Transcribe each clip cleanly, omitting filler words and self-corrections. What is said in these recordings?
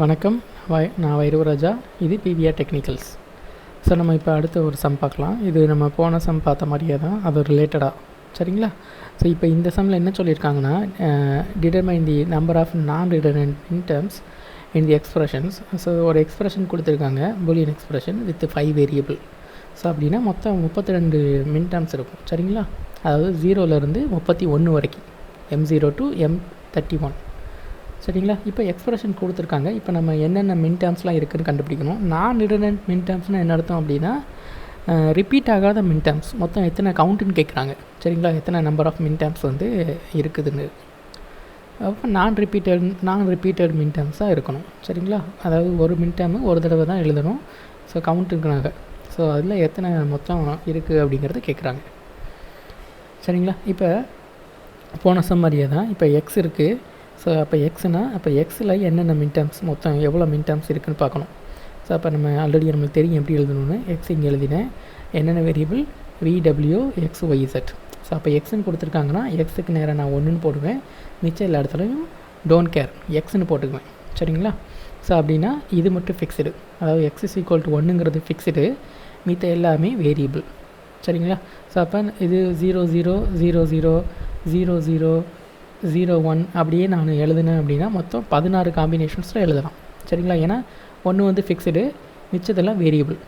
வணக்கம். நான் வைரவராஜா. இது பிவிஆர் டெக்னிக்கல்ஸ். ஸோ நம்ம இப்போ அடுத்த ஒரு சம் பார்க்கலாம். இது நம்ம போன சம் பார்த்த மாதிரியே தான், அது ரிலேட்டடாக. சரிங்களா? ஸோ இப்போ இந்த சம்மில் என்ன சொல்லியிருக்காங்கன்னா, டிட்டர்மைன் தி நம்பர் ஆஃப் நான் ரிடண்டன்ட் மின் டேர்ம்ஸ் இன் தி எக்ஸ்பிரஷன்ஸ். ஸோ ஒரு எக்ஸ்பிரஷன் கொடுத்துருக்காங்க, Boolean expression with 5 variable. So அப்படின்னா மொத்தம் 32 மின் டேர்ம்ஸ் இருக்கும். சரிங்களா? அதாவது 0லேருந்து 31 வரைக்கும், M0 to M31. சரிங்களா? இப்போ எக்ஸ்பிரஷன் கொடுத்துருக்காங்க. இப்போ நம்ம என்னென்ன மின் டேர்ம்ஸ்லாம் இருக்குதுன்னு கண்டுபிடிக்கணும். நான் ரிடண்டன்ட் மின் டேர்ம்ஸ்னால் என்ன அர்த்தம் அப்படின்னா, ரிப்பீட் ஆகாத மின் டேர்ம்ஸ் மொத்தம் எத்தனை கவுண்ட்டுன்னு கேட்குறாங்க. சரிங்களா? எத்தனை நம்பர் ஆஃப் மின் டேர்ம்ஸ் வந்து இருக்குதுன்னு. அப்போ நான் ரிப்பீட்டட் மின் டேர்ம்ஸாக இருக்கணும். சரிங்களா? அதாவது ஒரு மின் டேர்மு ஒரு தடவை தான் எழுதணும். ஸோ கவுண்ட் இருக்கிறாங்க. ஸோ அதில் எத்தனை மொத்தம் இருக்குது அப்படிங்கிறது கேட்குறாங்க. சரிங்களா? இப்போ போன சம் மாதிரியே தான். இப்போ எக்ஸ் இருக்குது. ஸோ அப்போ எக்ஸ்னால் அப்போ எக்ஸில் என்னென்ன மின் டேர்ம்ஸ் மொத்தம் எவ்வளோ மின் டேர்ம்ஸ் இருக்குதுன்னு பார்க்கணும். ஸோ அப்போ நம்ம ஆல்ரெடி நம்மளுக்கு தெரியும் எப்படி எழுதணும்னு. எக்ஸ் இங்கே எழுதினேன். என்னென்ன வேரியபிள்? VW XYZ. ஸோ அப்போ எக்ஸ்ன்னு கொடுத்துருக்காங்கன்னா எக்ஸுக்கு நேராக நான் 1ன்னு போடுவேன். மிச்சம் எல்லா இடத்துலையும் டோன்ட் கேர் எக்ஸ்ன்னு போட்டுக்குவேன். சரிங்களா? ஸோ அப்படின்னா இது மட்டும் ஃபிக்ஸ்டு. அதாவது x = 1ங்கிறது ஃபிக்ஸ்டு, மித்த எல்லாமே வேரியபிள். சரிங்களா? ஸோ அப்போ இது 0 0 0 0 0 0 0 1 அப்படியே நான் எழுதினேன் அப்படின்னா மொத்தம் 16 காம்பினேஷன்ஸில் எழுதலாம். சரிங்களா? ஏன்னா 1 வந்து ஃபிக்ஸ்டு, மிச்சதெல்லாம் வேரியபிள்.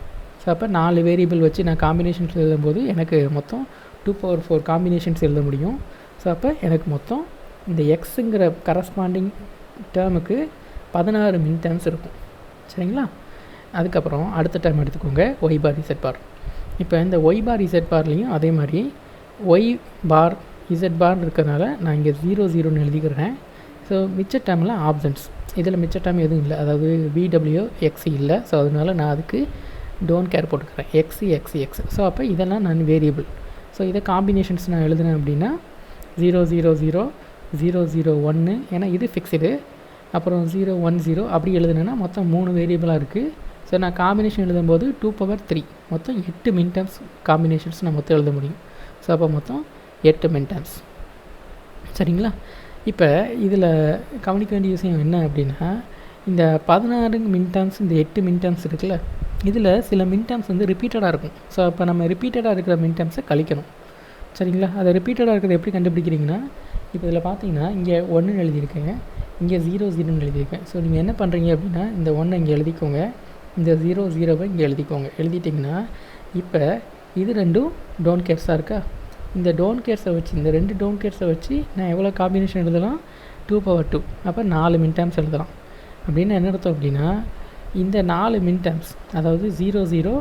ஸோ அப்போ 4 வேரியபிள் வச்சு நான் காம்பினேஷன்ஸ் எழுதும்போது எனக்கு மொத்தம் 2/4 காம்பினேஷன்ஸ் எழுத முடியும். ஸோ அப்போ எனக்கு மொத்தம் இந்த எக்ஸுங்கிற கரஸ்பாண்டிங் டேர்முக்கு 16 மின் டேர்ம்ஸ் இருக்கும். சரிங்களா? அதுக்கப்புறம் அடுத்த டேர்ம் எடுத்துக்கோங்க, Y bar Z bar. இப்போ இந்த Y bar Z barலையும் அதே மாதிரி Y bar Z bar இருக்கிறதுனால நான் இங்கே 0 0ன்னு எழுதிக்கிறேன். ஸோ மிச்ச டேர்ம்லாம் ஆப்ஷன்ஸ். இதில் மிச்ச டேர்ம் எதுவும் இல்லை, அதாவது VW X இல்லை. ஸோ அதனால் நான் அதுக்கு டோன்ட் கேர் போட்டுக்கிறேன், X. ஸோ அப்போ இதெல்லாம் நான் வேரியபிள். ஸோ இதை காம்பினேஷன்ஸ் நான் எழுதினேன் அப்படின்னா 0 0 0 0 0 1, ஏன்னா இது ஃபிக்ஸ்டு. அப்புறம் 0 1 0 அப்படி எழுதுனேன்னா மொத்தம் 3 வேரியபிளாக இருக்குது. ஸோ நான் காம்பினேஷன் எழுதும்போது 2/3 மொத்தம் 8 மின் டேர்ம்ஸ் காம்பினேஷன்ஸ் நான் மொத்தம் எழுத முடியும். ஸோ அப்போ மொத்தம் 8 மின் டேர்ம்ஸ். சரிங்களா? இப்போ இதில் கவனிக்க வேண்டிய விஷயம் என்ன அப்படின்னா, இந்த 16 மின் டேர்ம்ஸ், இந்த 8 மின் டேர்ம்ஸ் இருக்குல்ல, இதில் சில மின் டேர்ம்ஸ் வந்து ரிப்பீட்டடாக இருக்கும். ஸோ அப்போ நம்ம ரிப்பீட்டடாக இருக்கிற மின் டேர்ம்ஸை கழிக்கணும். சரிங்களா? அதை ரிப்பீட்டடாக இருக்கிறத எப்படி கண்டுபிடிக்கிறீங்கன்னா, இப்போ இதில் பார்த்தீங்கன்னா இங்கே 1 எழுதியிருக்கேன், இங்கே 0 0ன்னு எழுதியிருக்கேன். ஸோ நீங்கள் என்ன பண்ணுறீங்க அப்படின்னா, இந்த 1 இங்கே எழுதிக்கோங்க, இந்த 0 0வை இங்கே எழுதிக்கோங்க. எழுதிட்டிங்கன்னா இப்போ இது ரெண்டும் டோன்ட் கேர்ஸாக இருக்கா? இந்த டோன்ட் கேர்ஸை வச்சு, இந்த 2 டோன்ட் கேர்ஸை வச்சு நான் எவ்வளோ காம்பினேஷன் எழுதலாம்? 2/2. அப்போ 4 மின் டேர்ம்ஸ் எழுதலாம். அப்படின்னு என்ன அர்த்தம் அப்படின்னா, இந்த 4 மின் டேர்ம்ஸ், அதாவது 0 0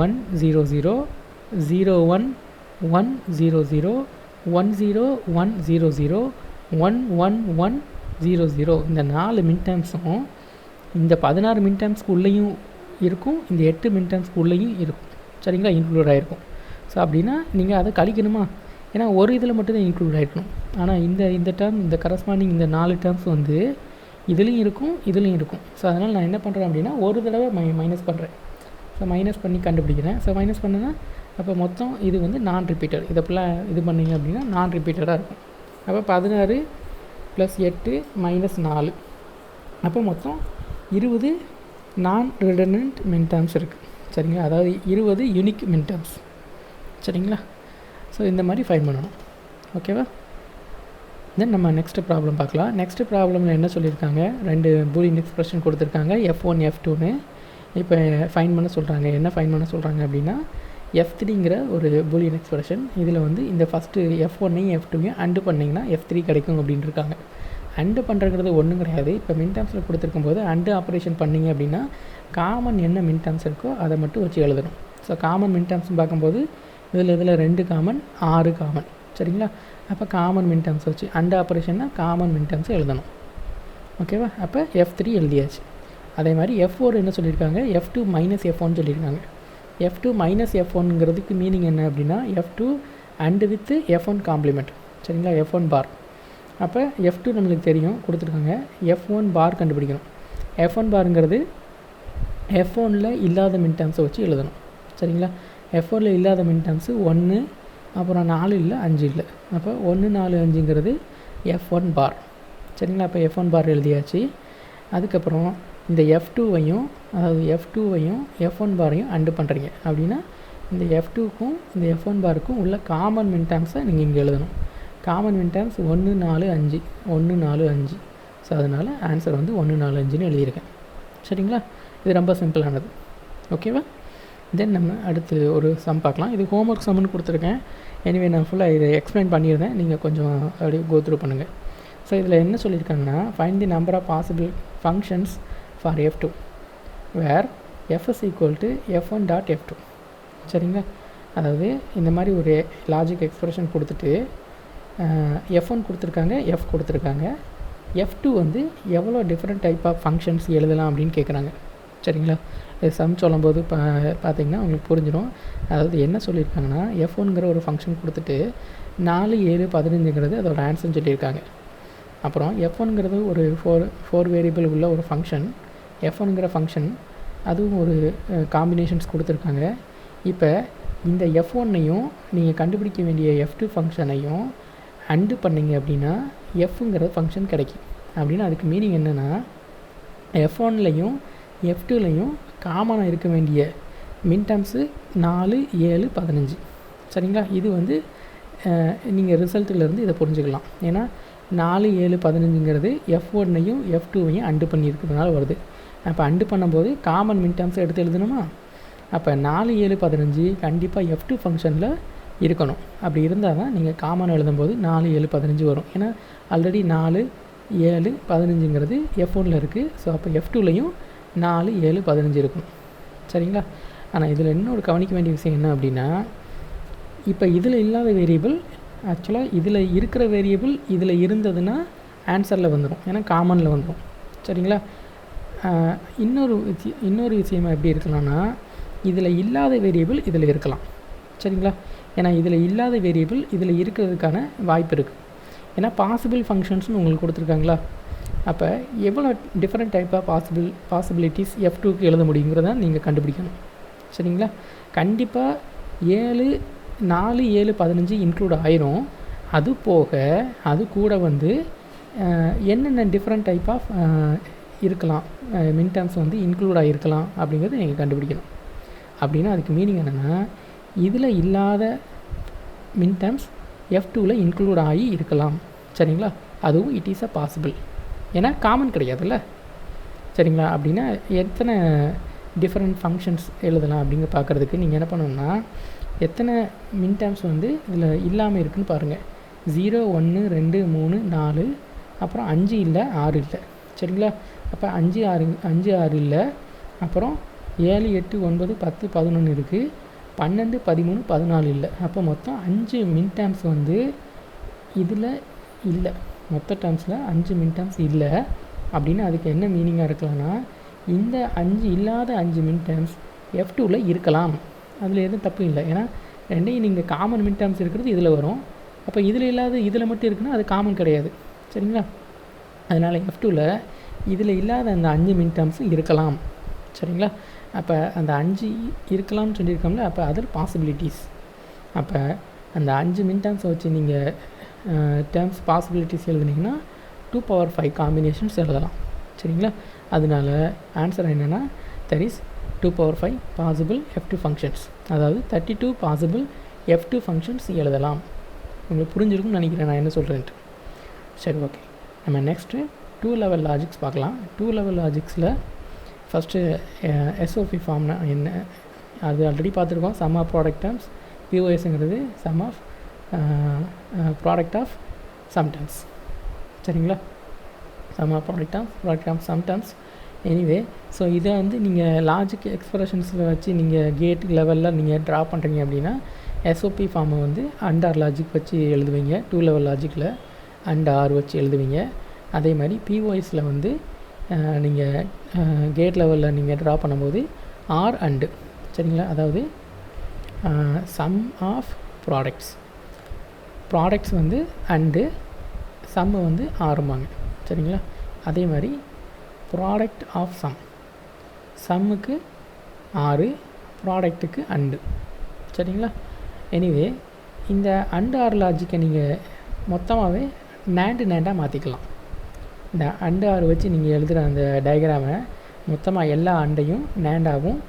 1 0 0 0 1 1 0 0 1 0 1 0 0 1 1 1 0 0, இந்த 4 மின் டேர்ம்ஸும் இந்த 16 மின் டேர்ம்ஸ்க்கு உள்ளேயும் இருக்கும், இந்த 8 மின் டேர்ம்ஸ்க்கு உள்ளேயும் இருக்கும். சரிங்களா? இன்க்ளூட் ஆகிருக்கும். ஸோ அப்படின்னா நீங்கள் அதை கழிக்கணுமா? ஏன்னா ஒரு இதில் மட்டும்தான் இன்க்ளூட் ஆகிருக்கணும். ஆனால் இந்த டேர்ம், இந்த கரஸ்பாண்டிங் இந்த 4 டேர்ம்ஸ் வந்து இதுலேயும் இருக்கும், இதுலேயும் இருக்கும். ஸோ அதனால் நான் என்ன பண்ணுறேன் அப்படின்னா, ஒரு தடவை மைனஸ் பண்ணுறேன். ஸோ மைனஸ் பண்ணி கண்டுபிடிக்கிறேன். ஸோ மைனஸ் பண்ணேன்னா அப்போ மொத்தம் இது வந்து நான் ரிப்பீட்டட். இதை ஃபுல்லாக இது பண்ணிங்க அப்படின்னா நான் ரிப்பீட்டடாக இருக்கும். அப்போ 16 + 8 - 4, அப்போ மொத்தம் 20 நான் ரிடண்டன்ட் மின் டேர்ம்ஸ் இருக்குது. சரிங்களா? அதாவது 20 யூனிக் மின் டேர்ம்ஸ். சரிங்களா? ஸோ இந்த மாதிரி ஃபைண்ட் பண்ணணும். ஓகேவா? தென் நம்ம நெக்ஸ்ட்டு ப்ராப்ளம் பார்க்கலாம். நெக்ஸ்ட்டு ப்ராப்ளமில் என்ன சொல்லியிருக்காங்க, 2 பூலியன் எக்ஸ்பிரஷன் கொடுத்துருக்காங்க, F1 F2ன்னு. இப்போ ஃபைண்ட் பண்ண சொல்கிறாங்க. என்ன ஃபைண்ட் பண்ண சொல்கிறாங்க அப்படின்னா, F3ங்கிற ஒரு பூலியன் எக்ஸ்பிரஷன். இதில் வந்து இந்த ஃபஸ்ட்டு F1ஐயும் F2ஐயும் அண்டு பண்ணிங்கன்னா F3 கிடைக்கும் அப்படின்னு இருக்காங்க. அண்டு பண்ணுறங்கிறது ஒன்றும் கிடையாது. இப்போ மின் டேர்ம்ஸில் கொடுத்துருக்கும்போது அண்டு ஆப்ரேஷன் பண்ணிங்க அப்படின்னா காமன் என்ன மின் டேர்ம்ஸ் இருக்கோ அதை மட்டும் வச்சு எழுதணும். ஸோ காமன் மின் டேர்ம்ஸ்னு பார்க்கும்போது இதில் 2 காமன், 6 காமன். சரிங்களா? அப்போ காமன் மின் டேர்ம்ஸ் வச்சு அண்டு ஆப்ரேஷன்னா காமன் மின் டேர்ம்ஸ் எழுதணும். ஓகேவா? அப்போ F3 எழுதியாச்சு. அதே மாதிரி F4 என்ன சொல்லியிருக்காங்க, F2 - F1 சொல்லியிருக்காங்க. F2 - F1ங்கிறதுக்கு மீனிங் என்ன அப்படின்னா, F2 and with F1 complement. சரிங்களா? F1 பார். அப்போ F2 நம்மளுக்கு தெரியும், கொடுத்துருக்காங்க. F1 பார் கண்டுபிடிக்கணும். F1 பாருங்கிறது F1ல் இல்லாத மின் டேர்ம்ஸை வச்சு எழுதணும். சரிங்களா? F1ல் இல்லாத மின் டேர்ம்ஸு 1, அப்புறம் 4 இல்லை, 5 இல்லை. அப்போ 1 4 5ங்கிறது F1 பார். சரிங்களா? அப்போ F1 பார் எழுதியாச்சு. அதுக்கப்புறம் இந்த F2வையும் அதாவது F2வையும் F1 பாரையும் அண்டு பண்ணுறீங்க அப்படின்னா இந்த F2க்கும் இந்த F1 பாருக்கும் உள்ள காமன் மின்டேர்ம்ஸை நீங்கள் இங்கே எழுதணும். காமன் மின்டேர்ம்ஸ் 1 4 5 1 4 5. ஸோ அதனால் ஆன்சர் வந்து 1 4 5ன்னு எழுதியிருக்கேன். சரிங்களா? இது ரொம்ப சிம்பிளானது. ஓகேவா? தென் நம்ம அடுத்து ஒரு சம் பார்க்கலாம். இது ஹோம்ஒர்க் சம்னு கொடுத்துருக்கேன். எனிவே நான் ஃபுல்லாக இதை எக்ஸ்பிளைன் பண்ணியிருந்தேன். நீங்கள் கொஞ்சம் அப்படியே கோ த்ரூ பண்ணுங்கள். ஸோ இதில் என்ன சொல்லியிருக்காங்கன்னா find the number of possible functions for F2 where F is equal to F1 dot F2. சரிங்களா? அதாவது இந்த மாதிரி ஒரு லாஜிக் எக்ஸ்பிரஷன் கொடுத்துட்டு F1 கொடுத்துருக்காங்க, F கொடுத்துருக்காங்க. F2 வந்து எவ்வளோ டிஃப்ரெண்ட் டைப் ஆஃப் ஃபங்க்ஷன்ஸ் எழுதலாம் அப்படின்னு கேட்குறாங்க. சரிங்களா? இது சம் சொல்லும்போது பார்த்திங்கன்னா உங்களுக்கு புரிஞ்சிடும். அதாவது என்ன சொல்லியிருக்காங்கன்னா F1ங்கிற ஒரு ஃபங்க்ஷன் கொடுத்துட்டு 4 7 15ங்கிறது அதோட ஆன்சர்னு சொல்லியிருக்காங்க. அப்புறம் F1ங்கிறது ஒரு ஃபோர் வேரியபிள் உள்ள ஒரு ஃபங்க்ஷன். F1ங்கிற ஃபங்க்ஷன் அதுவும் ஒரு காம்பினேஷன்ஸ் கொடுத்துருக்காங்க. இப்போ இந்த F1ஐயும் நீங்கள் கண்டுபிடிக்க வேண்டிய F2 ஃபங்க்ஷனையும் அண்டு பண்ணிங்க அப்படின்னா Fங்கிற ஃபங்க்ஷன் கிடைக்கும். அப்படின்னா அதுக்கு மீனிங் என்னென்னா F1லையும் F2லையும் காமனாக இருக்க வேண்டிய மின்டேர்ம்ஸு 4 7 15. சரிங்களா? இது வந்து நீங்கள் ரிசல்ட்டிலேருந்து இதை புரிஞ்சுக்கலாம். ஏன்னா 4 7 15ங்கிறது F1ஐயும் F2வையும் அண்டு பண்ணியிருக்கிறதுனால வருது. அப்போ அண்டு பண்ணும்போது காமன் மின்டேர்ம்ஸை எடுத்து எழுதணுமா? அப்போ 4 7 15 கண்டிப்பாக F2 ஃபங்க்ஷனில் இருக்கணும். அப்படி இருந்தால் தான் நீங்கள் காமன் எழுதும்போது 4 7 15 வரும். ஏன்னா ஆல்ரெடி 4 7 15ங்கிறது F1ல் இருக்குது. ஸோ அப்போ F2லையும் 4 7 15 இருக்கும். சரிங்களா? ஆனால் இதில் இன்னொரு கவனிக்க வேண்டிய விஷயம் என்ன அப்படின்னா இப்போ இதில் இல்லாத வேரியபிள் ஆக்சுவலாக இதில் இருக்கிற வேரியபிள் இதில் இருந்ததுன்னா ஆன்சரில் வந்துடும். ஏன்னா காமனில் வந்துடும். சரிங்களா? இன்னொரு விஷயமா எப்படி இருக்கலாம்னா இதில் இல்லாத வேரியபிள் இதில் இருக்கலாம். சரிங்களா? ஏன்னா இதில் இல்லாத வேரியபிள் இதில் இருக்கிறதுக்கான வாய்ப்பு இருக்குது. ஏன்னா பாசிபிள் ஃபங்க்ஷன்ஸ்னு உங்களுக்கு கொடுத்துருக்காங்களா? அப்போ எவ்வளோ டிஃப்ரெண்ட் டைப் ஆஃப் பாசிபிலிட்டிஸ் F2க்கு எழுத முடியுங்கிறத நீங்கள் கண்டுபிடிக்கணும். சரிங்களா? கண்டிப்பாக 4 7 15 இன்க்ளூட் ஆயிரும். அது போக அது கூட வந்து என்னென்ன டிஃப்ரெண்ட் டைப் ஆஃப் இருக்கலாம் மின்டேர்ம்ஸ் வந்து இன்க்ளூட் ஆகிருக்கலாம் அப்படிங்கிறத நீங்கள் கண்டுபிடிக்கணும். அப்படின்னா அதுக்கு மீனிங் என்னென்னா இதில் இல்லாத மின்டேர்ம்ஸ் F2வில் இன்க்ளூட் ஆகி இருக்கலாம். சரிங்களா? அதுவும் இட் இஸ் அ பாசிபிள். ஏன்னா காமன் கிடையாதுல்ல. சரிங்களா? அப்படின்னா எத்தனை டிஃப்ரெண்ட் ஃபங்க்ஷன்ஸ் எழுதலாம் அப்படிங்க பார்க்குறதுக்கு நீங்கள் என்ன பண்ணணும்னா எத்தனை மின்டேர்ம்ஸ் வந்து இதில் இல்லாமல் இருக்குதுன்னு பாருங்கள். 0 1 2 3 4 அப்புறம் 5 இல்லை 6 இல்லை. சரிங்களா? அப்போ 5 6 இல்லை. அப்புறம் 7 8 9 10 11 இருக்குது. 12 13 14 இல்லை. அப்போ மொத்தம் 5 மின்டேர்ம்ஸ் வந்து இதில் இல்லை. மொத்த டேர்ம்ஸில் 5 மின்டேர்ம்ஸ் இல்லை. அப்படின்னு அதுக்கு என்ன மீனிங்காக இருக்கலாம்னா இந்த 5 இல்லாத 5 மின்டேர்ம்ஸ் F2வில் இருக்கலாம். அதில் எதுவும் தப்பு இல்லை. ஏன்னா ரெண்டையும் நீங்கள் காமன் மின்டேர்ம்ஸ் இருக்கிறது இதில் வரும். அப்போ இதில் இல்லாத இதில் மட்டும் இருக்குன்னா அது காமன் கிடையாது. சரிங்களா? அதனால் F2வில் இதில் இல்லாத அந்த 5 மின்டேர்ம்ஸும் இருக்கலாம். சரிங்களா? அப்போ அந்த 5 இருக்கலாம்னு சொல்லியிருக்கோம்ல. அப்போ அதர் பாசிபிலிட்டிஸ். அப்போ அந்த 5 மின்டேர்ம்ஸை வச்சு நீங்கள் டேர்ம்ஸ் பாசிபிலிட்டிஸ் எழுதுனீங்கன்னா 2^5 காம்பினேஷன்ஸ் எழுதலாம். சரிங்களா? அதனால ஆன்சர் என்னென்னா there is 2^5 possible F2 functions. அதாவது 32 பாசிபிள் F2 ஃபங்க்ஷன்ஸ் எழுதலாம். உங்களுக்கு புரிஞ்சிருக்கும்னு நினைக்கிறேன் நான் என்ன சொல்கிறேன்ட்டு. சரி, ஓகே. நம்ம நெக்ஸ்ட்டு 2 லெவல் லாஜிக்ஸ் பார்க்கலாம். 2 லெவல் லாஜிக்ஸில் ஃபஸ்ட்டு SOP ஃபார்ம்னா என்ன அது ஆல்ரெடி பார்த்துருக்கோம். Sum of product terms. POSங்கிறது sum of product of sum terms. சரிங்களா? Sum of product of sum terms. Anyway so இதை வந்து நீங்கள் லாஜிக் எக்ஸ்பிரஷன்ஸில் வச்சு நீங்கள் கேட் லெவலில் நீங்கள் ட்ரா பண்ணுறீங்க அப்படின்னா SOP ஃபார்மை வந்து அண்ட்/ஆர் லாஜிக் வச்சு எழுதுவீங்க. 2 லெவல் லாஜிக்கில் அண்ட்/ஆர் வச்சு எழுதுவீங்க. அதே மாதிரி POSயில் வந்து நீங்கள் கேட் லெவலில் நீங்கள் ட்ரா பண்ணும்போது ஆர் அண்டு. சரிங்களா? அதாவது சம் ஆஃப் ப்ராடக்ட்ஸ் வந்து அண்டு, சம்மு வந்து ஆறுமாங்க. சரிங்களா? அதே மாதிரி ப்ராடக்ட் ஆஃப் சம்முக்கு 6, ப்ராடக்ட்டுக்கு அண்டு. சரிங்களா? எனிவே இந்த அண்ட்/ஆர் லாஜிக்கை நீங்கள் மொத்தமாகவே நேண்டாக மாற்றிக்கலாம். இந்த அண்ட்/ஆர் வச்சு நீங்கள் எழுதுகிற அந்த டயக்ராமை மொத்தமாக எல்லா அண்டையும் நேண்டாகவும்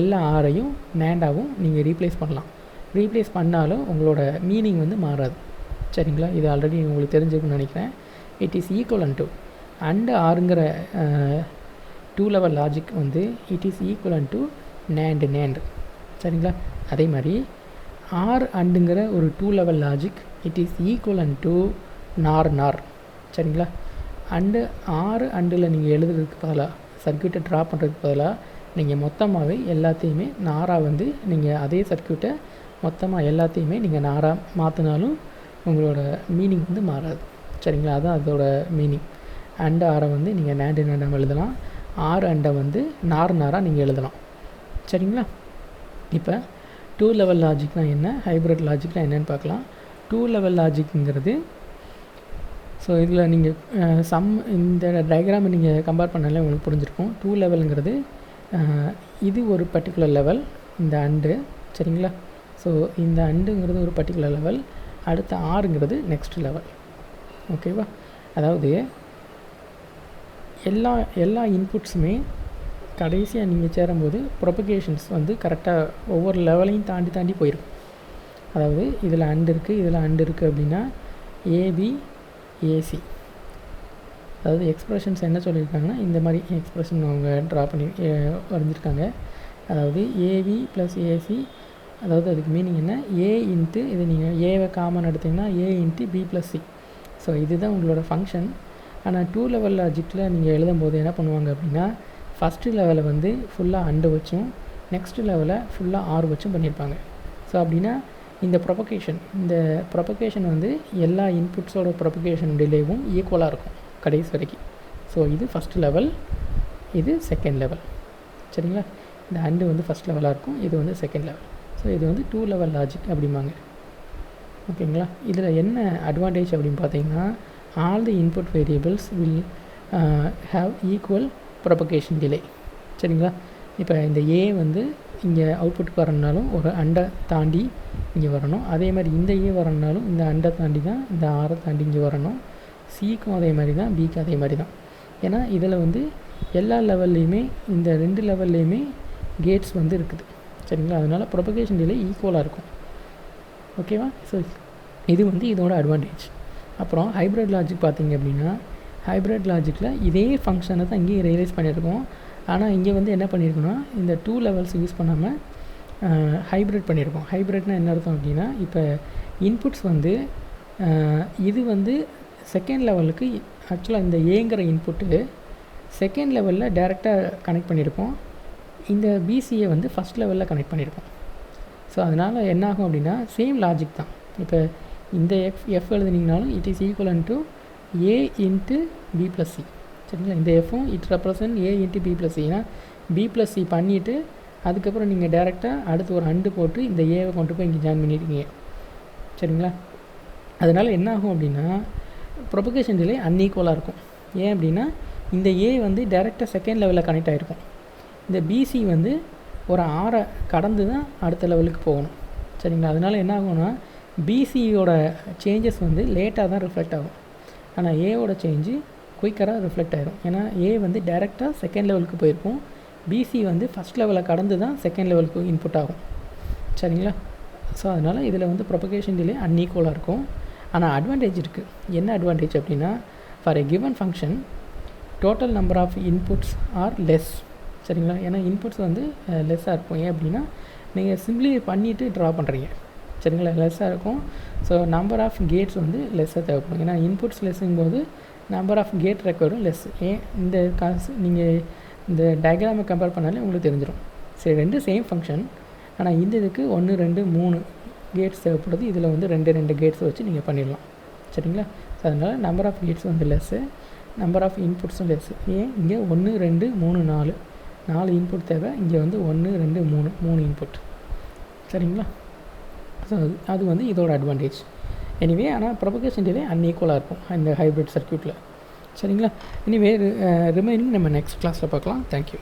எல்லா ஆரையும் நேண்டாகவும் நீங்கள் ரீப்ளேஸ் பண்ணலாம். ரீப்ளேஸ் பண்ணாலும் உங்களோட மீனிங் வந்து மாறாது. சரிங்களா? இது ஆல்ரெடி உங்களுக்கு தெரிஞ்சுக்கணும்னு நினைக்கிறேன். It is equivalent to AND ஆறுங்கிற 2 லெவல் லாஜிக் வந்து it is equivalent to NAND. சரிங்களா? அதே மாதிரி ஆர் அண்டுங்கிற ஒரு 2 level logic it is equivalent to NOR. சரிங்களா? அண்டு ஆறு அண்டில் நீங்கள் எழுதுறதுக்கு பதிலாக சர்க்யூட்டை ட்ரா பண்ணுறதுக்கு பதிலாக நீங்கள் மொத்தமாகவே எல்லாத்தையுமே நாராக வந்து நீங்கள் அதே சர்க்யூட்டை மொத்தமாக எல்லாத்தையுமே நீங்கள் நாராக மாற்றினாலும் உங்களோட மீனிங் வந்து மாறாது. சரிங்களா? அதுதான் அதோட மீனிங். அண்டு ஆரை வந்து நீங்கள் நேண்டாக எழுதலாம், ஆறு அண்டை வந்து நாராக நீங்கள் எழுதலாம். சரிங்களா? இப்போ 2 லெவல் லாஜிக்னால் என்ன, ஹைப்ரிட் லாஜிக்னால் என்னென்னு பார்க்கலாம். 2 லெவல் லாஜிக்ங்கிறது ஸோ இதில் நீங்கள் இந்த டயக்ராமை நீங்கள் கம்பேர் பண்ணாலே உங்களுக்கு புரிஞ்சிருக்கும். 2 லெவலுங்கிறது இது ஒரு பர்டிகுலர் லெவல், இந்த அண்டு. சரிங்களா? ஸோ இந்த அண்டுங்கிறது ஒரு பர்டிகுலர் லெவல், அடுத்த ஆறுங்கிறது நெக்ஸ்ட் லெவல். ஓகேவா? அதாவது எல்லா இன்புட்ஸுமே கடைசியாக நீங்கள் சேரும்போது ப்ரொபகேஷன்ஸ் வந்து கரெக்டாக ஒவ்வொரு லெவலையும் தாண்டி போயிடும். அதாவது இதில் அண்டு இருக்குது அப்படின்னா ஏபி ஏசி, அதாவது எக்ஸ்ப்ரெஷன்ஸ் என்ன சொல்லியிருக்காங்கன்னா இந்த மாதிரி எக்ஸ்ப்ரெஷன் அவங்க ட்ரா பண்ணி வரைஞ்சிருக்காங்க. அதாவது ஏபி ப்ளஸ் ஏசி, அதாவது அதுக்கு மீனிங் என்ன, ஏ இன்ட்டு இது நீங்கள் ஏவை காமன் எடுத்திங்கன்னா A into B plus C. So இதுதான் உங்களோட ஃபங்க்ஷன். ஆனால் 2 லெவல் லாஜிக்கில் நீங்கள் எழுதும்போது என்ன பண்ணுவாங்க அப்படின்னா ஃபஸ்ட்டு லெவலை வந்து ஃபுல்லாக அண்டு வச்சும் நெக்ஸ்ட்டு லெவலை ஃபுல்லாக ஆறு வச்சும் பண்ணியிருப்பாங்க. ஸோ அப்படின்னா இந்த ப்ரொபகேஷன் வந்து எல்லா இன்புட்ஸோட ப்ரொபகேஷன் டிலேவும் ஈக்குவலாக இருக்கும் கடைசி வரைக்கும். ஸோ இது ஃபஸ்ட்டு லெவல், இது செகண்ட் லெவல். சரிங்களா? இந்த அண்டு வந்து ஃபஸ்ட் லெவலாக இருக்கும், இது வந்து செகண்ட் லெவல். ஸோ இது வந்து 2 லெவல் லாஜிக் அப்படிம்பாங்க. ஓகேங்களா? இதில் என்ன அட்வான்டேஜ் அப்படின்னு பார்த்தீங்கன்னா all the input variables will have equal propagation delay. சரிங்களா? இப்போ இந்த ஏ வந்து இங்கே அவுட்புட்டுக்கு வரணுனாலும் ஒரு அண்டை தாண்டி இங்கே வரணும். அதே மாதிரி இந்த ஏ வரணுனாலும் இந்த அண்டை தாண்டி தான், இந்த ஆரை தாண்டி இங்கே வரணும். சிக்கும் அதே மாதிரி தான், பிக்கு அதே மாதிரி தான். ஏன்னா இதில் வந்து எல்லா லெவல்லையுமே இந்த 2 லெவல்லையுமே கேட்ஸ் வந்து இருக்குது. சரிங்களா? அதனால் ப்ரொபகேஷன் டிலே ஈக்குவலாக இருக்கும். ஓகேவா? ஸோ இது வந்து இதோட அட்வான்டேஜ். அப்புறம் ஹைப்ரிட் லாஜிக் பார்த்திங்க அப்படின்னா ஹைப்ரிட் லாஜிக்கில் இதே ஃபங்க்ஷனை தான் இங்கேயும் ரியலைஸ் பண்ணியிருக்கோம். ஆனால் இங்கே வந்து என்ன பண்ணியிருக்கோன்னா இந்த 2 லெவல்ஸ் யூஸ் பண்ணாமல் ஹைப்ரிட் பண்ணியிருக்கோம். ஹைப்ரிட்னா என்ன அர்த்தம் அப்படின்னா இப்போ இன்புட்ஸ் வந்து இது வந்து செகண்ட் லெவலுக்கு ஆக்சுவலாக இந்த ஏங்கிற இன்புட்டு செகண்ட் லெவலில் டேரெக்டாக கனெக்ட் பண்ணியிருக்கோம், இந்த பிசியை வந்து ஃபஸ்ட் லெவலில் கனெக்ட் பண்ணியிருக்கோம். ஸோ அதனால் என்னாகும் அப்படின்னா சேம் லாஜிக் தான். இப்போ இந்த எஃப் எழுதுனீங்கனாலும் it is equivalent to A into B plus C. சரிங்களா? இந்த எஃப்பும் it represent A into B plus C. ஏன்னா பி ப்ளஸ் சி பண்ணிவிட்டு அதுக்கப்புறம் நீங்கள் டேரெக்டாக அடுத்து ஒரு அண்டு போட்டு இந்த ஏவை கொண்டு போய் இங்கே ஜாயின் பண்ணியிருக்கீங்க. சரிங்களா? அதனால் என்ன ஆகும் அப்படின்னா ப்ரொபகேஷன் டிலே அன்ஈக்குவலாக இருக்கும். ஏன் அப்படின்னா இந்த ஏ வந்து டேரெக்டாக செகண்ட் லெவலில் கனெக்ட் ஆகிருக்கும், இந்த பிசி வந்து ஒரு ஆரை கடந்து தான் அடுத்த லெவலுக்கு போகணும். சரிங்களா? அதனால் என்ன ஆகும்னா பிசியோட சேஞ்சஸ் வந்து லேட்டாக தான் ரிஃப்ளெக்ட் ஆகும், ஆனால் ஏவோட சேஞ்சு குயிக்கராக ரிஃப்ளெக்ட் ஆகிடும். ஏன்னா ஏ வந்து டேரெக்டாக செகண்ட் லெவலுக்கு போயிருக்கும், பிசி வந்து ஃபஸ்ட் லெவலை கடந்து தான் செகண்ட் லெவலுக்கு இன்புட் ஆகும். சரிங்களா? ஸோ அதனால் இதில் வந்து ப்ரொபகேஷன் டிலே அன்ஈக்குவலாக இருக்கும். ஆனால் அட்வான்டேஜ் இருக்குது. என்ன அட்வான்டேஜ் அப்படின்னா for a given function total number of inputs are less. சரிங்களா? ஏன்னா இன்புட்ஸ் வந்து லெஸ்ஸாக இருக்கும். ஏன் அப்படின்னா நீங்கள் சிம்பிளி பண்ணிவிட்டு ட்ரா பண்ணுறீங்க. சரிங்களா? லெஸ்ஸாக இருக்கும். ஸோ நம்பர் ஆஃப் கேட்ஸ் வந்து லெஸ்ஸாக தேவைப்படும். ஏன்னா இன்புட்ஸ் லெஸ்ஸுங்கும்போது நம்பர் ஆஃப் கேட் ரெக்கார்டும் லெஸ். ஏன் இந்த காசு நீங்கள் இந்த டயக்ராமை கம்பேர் பண்ணாலே உங்களுக்கு தெரிஞ்சிடும். சரி, 2 சேம் ஃபங்க்ஷன், ஆனால் இந்த இதுக்கு 1 2 3 கேட்ஸ் தேவைப்படுது, இதில் வந்து 2 கேட்ஸ் வச்சு நீங்கள் பண்ணிடலாம். சரிங்களா? ஸோ அதனால் நம்பர் ஆஃப் கேட்ஸ் வந்து லெஸ்ஸு, நம்பர் ஆஃப் இன்புட்ஸும் லெஸ்ஸு. ஏன் இங்கே 1 2 3 4 இன்புட் தேவை, இங்கே வந்து 1 2 3 இன்புட். சரிங்களா? ஸோ அது வந்து இதோட அட்வான்டேஜ். எனிவே ஆனால் ப்ரொபகேஷன் டிலே அன்ஈக்குவலாக இருக்கும் இந்த ஹைப்ரிட் சர்க்யூட்டில். சரிங்களா? எனிவே ரிமைனிங் நம்ம நெக்ஸ்ட் கிளாஸில் பார்க்கலாம். தேங்க்யூ.